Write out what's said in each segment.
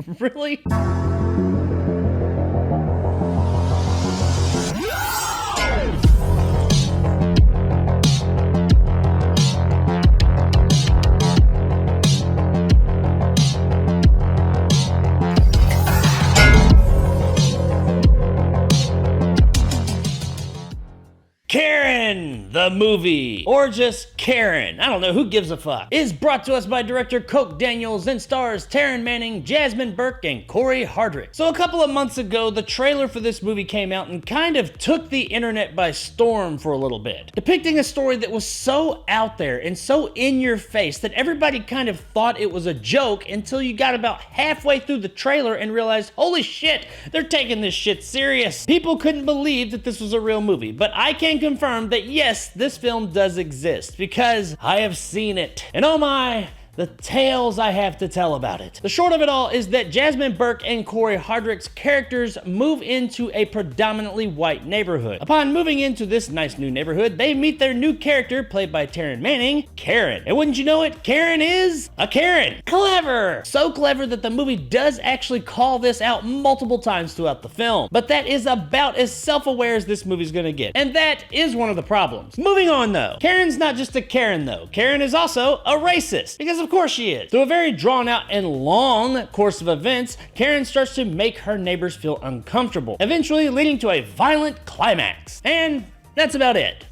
Really? Karen, the movie, or just Karen, I don't know, who gives a fuck, is brought to us by director Coke Daniels and stars Taryn Manning, Jasmine Burke, and Corey Hardrick. So a couple of months ago, the trailer for this movie came out and kind of took the internet by storm for a little bit, depicting a story that was so out there and so in your face that everybody kind of thought it was a joke until you got about halfway through the trailer and realized, holy shit, they're taking this shit serious. People couldn't believe that this was a real movie, but I can confirm that yes, this film does exist because I have seen it. And oh my, the tales I have to tell about it. The short of it all is that Jasmine Burke and Corey Hardrick's characters move into a predominantly white neighborhood. Upon moving into this nice new neighborhood, they meet their new character, played by Taryn Manning, Karen. And wouldn't you know it, Karen is a Karen. Clever! So clever that the movie does actually call this out multiple times throughout the film. But that is about as self-aware as this movie's gonna get. And that is one of the problems. Moving on though. Karen's not just a Karen though. Karen is also a racist. Because of course she is. Through a very drawn out and long course of events, Karen starts to make her neighbors feel uncomfortable, eventually leading to a violent climax. And that's about it.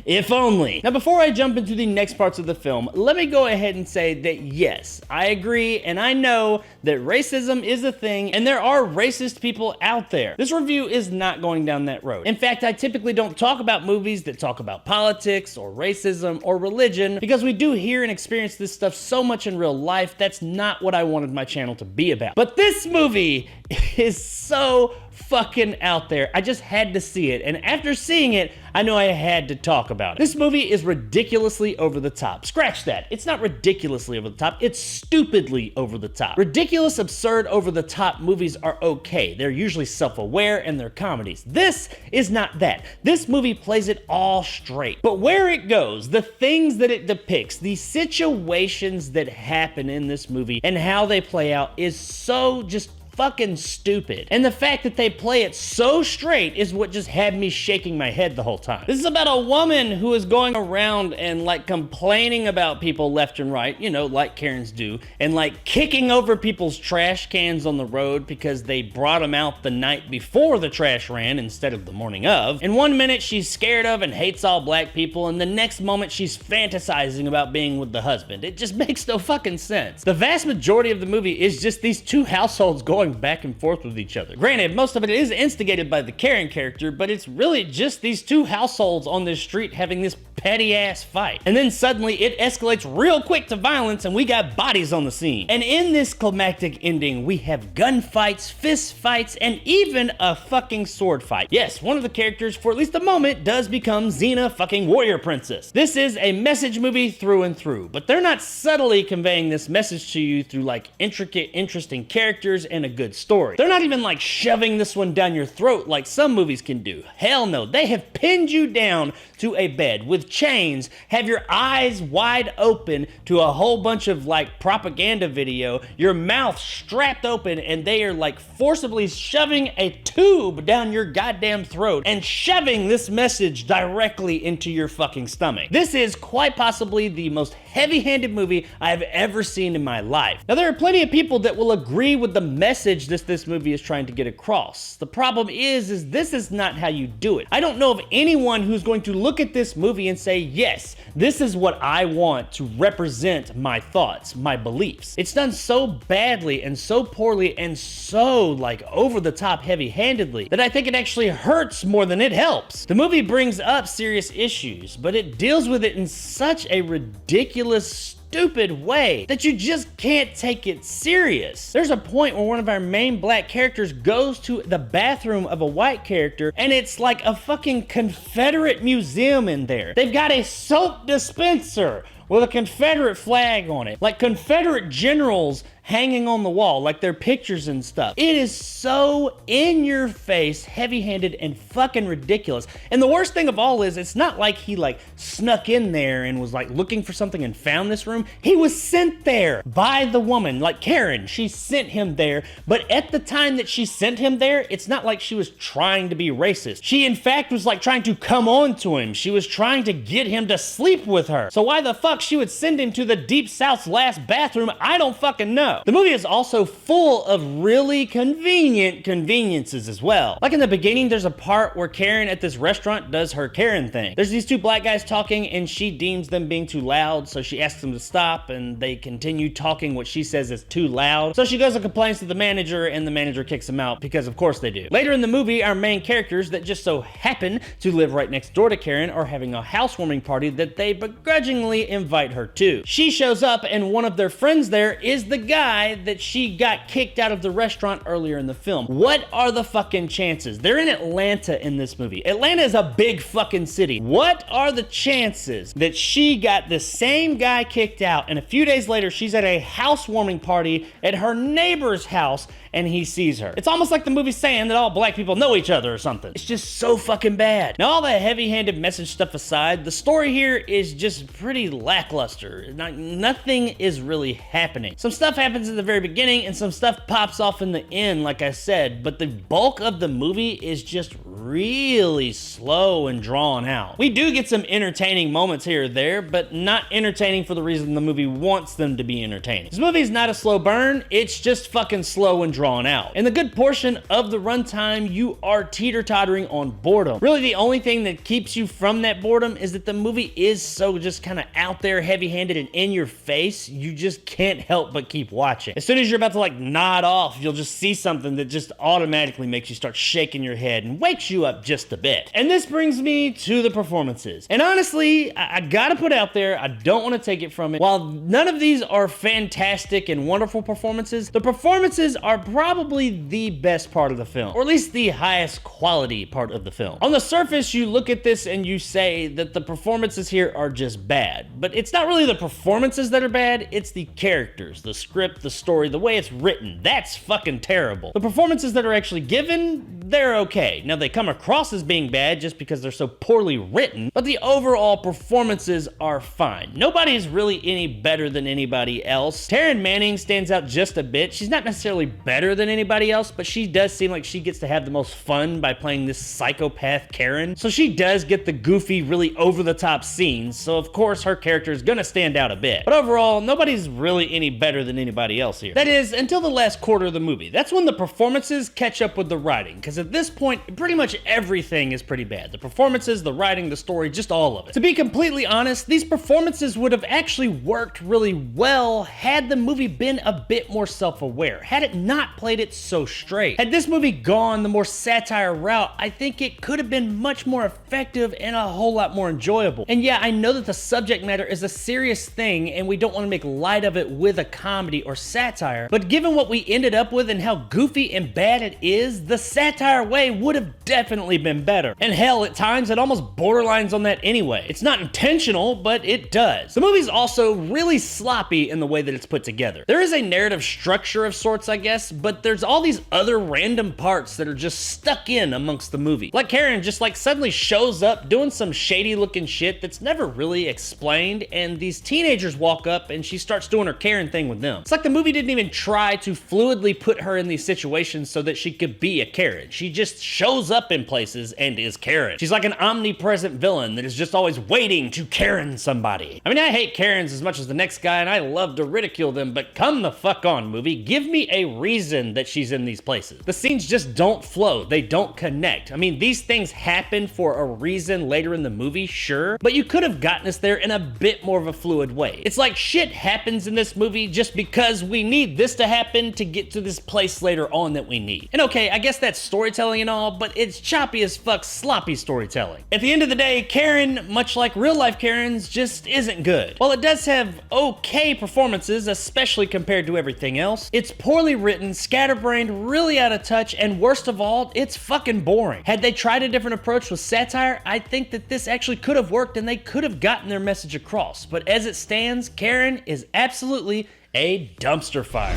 If only. Now, before I jump into the next parts of the film, let me go ahead and say that yes, I agree and I know that racism is a thing and there are racist people out there. This review is not going down that road. In fact, I typically don't talk about movies that talk about politics or racism or religion because we do hear and experience this stuff so much in real life. That's not what I wanted my channel to be about. But this movie is so fucking out there. I just had to see it, and after seeing it, I know I had to talk about it. This movie is ridiculously over the top. Scratch that. It's not ridiculously over the top, it's stupidly over the top. Ridiculous, absurd, over the top movies are okay. They're usually self-aware and they're comedies. This is not that. This movie plays it all straight. But where it goes, the things that it depicts, the situations that happen in this movie and how they play out is so just fucking stupid. And the fact that they play it so straight is what just had me shaking my head the whole time. This is about a woman who is going around and like complaining about people left and right, you know, like Karens do, and like kicking over people's trash cans on the road because they brought them out the night before the trash ran instead of the morning of. And one minute she's scared of and hates all black people, and the next moment she's fantasizing about being with the husband. It just makes no fucking sense. The vast majority of the movie is just these two households going back and forth with each other. Granted, most of it is instigated by the Karen character, but it's really just these two households on this street having this petty ass fight. And then suddenly it escalates real quick to violence and we got bodies on the scene. And in this climactic ending, we have gunfights, fist fights, and even a fucking sword fight. Yes, one of the characters, for at least a moment, does become Xena fucking Warrior Princess. This is a message movie through and through, but they're not subtly conveying this message to you through like intricate, interesting characters and a good story. They're not even like shoving this one down your throat like some movies can do. Hell no, they have pinned you down to a bed with chains, have your eyes wide open to a whole bunch of like propaganda video, your mouth strapped open, and they are like forcibly shoving a tube down your goddamn throat and shoving this message directly into your fucking stomach. This is quite possibly the most heavy-handed movie I've ever seen in my life. Now, there are plenty of people that will agree with the message this movie is trying to get across. The problem is this is not how you do it. I don't know of anyone who's going to look at this movie and say, yes, this is what I want to represent my thoughts, my beliefs. It's done so badly and so poorly and so like over the top heavy-handedly that I think it actually hurts more than it helps. The movie brings up serious issues, but it deals with it in such a ridiculous, stupid way that you just can't take it serious. There's a point where one of our main black characters goes to the bathroom of a white character and it's like a fucking Confederate museum in there. They've got a soap dispenser with a Confederate flag on it. Like Confederate generals hanging on the wall, like their pictures and stuff. It is so in your face, heavy-handed, and fucking ridiculous. And the worst thing of all is, it's not like he like snuck in there and was like looking for something and found this room. He was sent there by the woman, like Karen. She sent him there, but at the time that she sent him there, it's not like she was trying to be racist. She in fact was like trying to come on to him. She was trying to get him to sleep with her. So why the fuck she would send him to the Deep South's last bathroom, I don't fucking know. The movie is also full of really convenient conveniences as well. Like in the beginning, there's a part where Karen at this restaurant does her Karen thing. There's these two black guys talking and she deems them being too loud, so she asks them to stop and they continue talking what she says is too loud. So she goes and complains to the manager and the manager kicks them out because of course they do. Later in the movie, our main characters that just so happen to live right next door to Karen are having a housewarming party that they begrudgingly invite her to. She shows up and one of their friends there is the guy that she got kicked out of the restaurant earlier in the film. What are the fucking chances? They're in Atlanta in this movie. Atlanta is a big fucking city. What are the chances that she got the same guy kicked out and a few days later she's at a housewarming party at her neighbor's house and he sees her? It's almost like the movie's saying that all black people know each other or something. It's just so fucking bad. Now, all the heavy-handed message stuff aside, the story here is just pretty lackluster. Nothing is really happening. Some stuff happens at the very beginning and some stuff pops off in the end, like I said, but the bulk of the movie is just really slow and drawn out. We do get some entertaining moments here or there, but not entertaining for the reason the movie wants them to be entertaining. This movie is not a slow burn, it's just fucking slow and drawn out. In the good portion of the runtime, you are teeter-tottering on boredom. Really, the only thing that keeps you from that boredom is that the movie is so just kind of out there, heavy-handed, and in your face, you just can't help but keep watching. As soon as you're about to like nod off, you'll just see something that just automatically makes you start shaking your head and wakes you up just a bit. And this brings me to the performances. And honestly, I gotta put out there, I don't want to take it from it. While none of these are fantastic and wonderful performances, the performances are probably the best part of the film, or at least the highest quality part of the film. On the surface, you look at this and you say that the performances here are just bad, but it's not really the performances that are bad, it's the characters, the script, the story, the way it's written. That's fucking terrible. The performances that are actually given, they're okay. Now, they come across as being bad just because they're so poorly written, but the overall performances are fine. Nobody is really any better than anybody else. Taryn Manning stands out just a bit. She's not necessarily better than anybody else, but she does seem like she gets to have the most fun by playing this psychopath Karen. So she does get the goofy, really over-the-top scenes, so of course her character is gonna stand out a bit. But overall, nobody's really any better than anybody else here. That is, until the last quarter of the movie. That's when the performances catch up with the writing, because at this point, pretty much everything is pretty bad. The performances, the writing, the story, just all of it. To be completely honest, these performances would have actually worked really well had the movie been a bit more self-aware, had it not played it so straight. Had this movie gone the more satire route, I think it could have been much more effective and a whole lot more enjoyable. And yeah, I know that the subject matter is a serious thing and we don't want to make light of it with a comedy or satire, but given what we ended up with and how goofy and bad it is, the satire way would have definitely been better. And hell, at times it almost borderlines on that anyway. It's not intentional, but it does. The movie's also really sloppy in the way that it's put together. There is a narrative structure of sorts, I guess, but there's all these other random parts that are just stuck in amongst the movie. Like Karen just like suddenly shows up doing some shady looking shit that's never really explained, and these teenagers walk up and she starts doing her Karen thing with them. It's like the movie didn't even try to fluidly put her in these situations so that she could be a Karen. She just shows up in places and is Karen. She's like an omnipresent villain that is just always waiting to Karen somebody. I mean, I hate Karens as much as the next guy and I love to ridicule them, but come the fuck on, movie. Give me a reason that she's in these places. The scenes just don't flow. They don't connect. I mean, these things happen for a reason later in the movie, sure, but you could have gotten us there in a bit more of a fluid way. It's like shit happens in this movie just because we need this to happen to get to this place later on that we need. And okay, I guess that's storytelling and all, but it's choppy as fuck, sloppy storytelling. At the end of the day, Karen, much like real life Karens, just isn't good. While it does have okay performances, especially compared to everything else, it's poorly written, scatterbrained, really out of touch, and worst of all, it's fucking boring. Had they tried a different approach with satire, I think that this actually could have worked and they could have gotten their message across. But as it stands, Karen is absolutely a dumpster fire.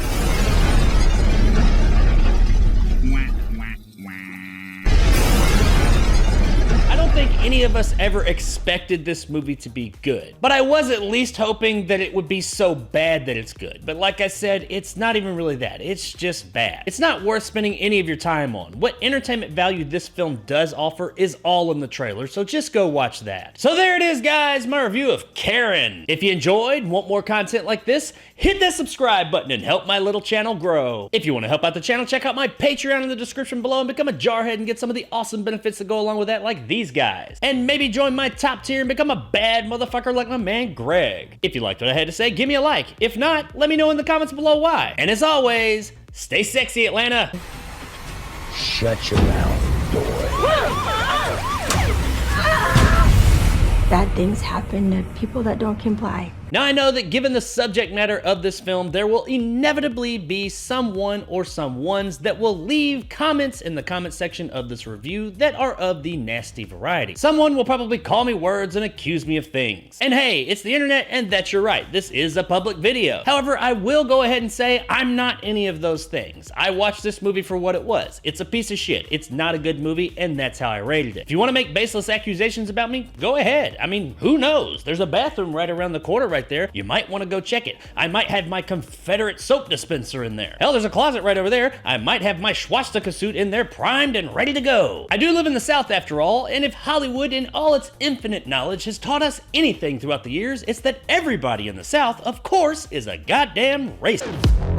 I don't think any of us ever expected this movie to be good, but I was at least hoping that it would be so bad that it's good. But like I said, it's not even really that. It's just bad. It's not worth spending any of your time on. What entertainment value this film does offer is all in the trailer, so just go watch that. So there it is, guys, my review of Karen. If you enjoyed and want more content like this, hit that subscribe button and help my little channel grow. If you want to help out the channel, check out my Patreon in the description below and become a jarhead and get some of the awesome benefits that go along with that, like these guys. And maybe join my top tier and become a bad motherfucker like my man Greg. If you liked what I had to say, give me a like. If not, let me know in the comments below why. And as always, stay sexy, Atlanta. Shut your mouth, boy. Bad things happen to people that don't comply. Now I know that given the subject matter of this film, there will inevitably be someone or someones that will leave comments in the comment section of this review that are of the nasty variety. Someone will probably call me words and accuse me of things. And hey, it's the internet and that's your right. This is a public video. However, I will go ahead and say I'm not any of those things. I watched this movie for what it was. It's a piece of shit. It's not a good movie and that's how I rated it. If you want to make baseless accusations about me, go ahead. I mean, who knows? There's a bathroom right around the corner right there. You might want to go check it. I might have my Confederate soap dispenser in there. Hell, there's a closet right over there. I might have my swastika suit in there primed and ready to go. I do live in the South after all, and if Hollywood in all its infinite knowledge has taught us anything throughout the years, it's that everybody in the South, of course, is a goddamn racist.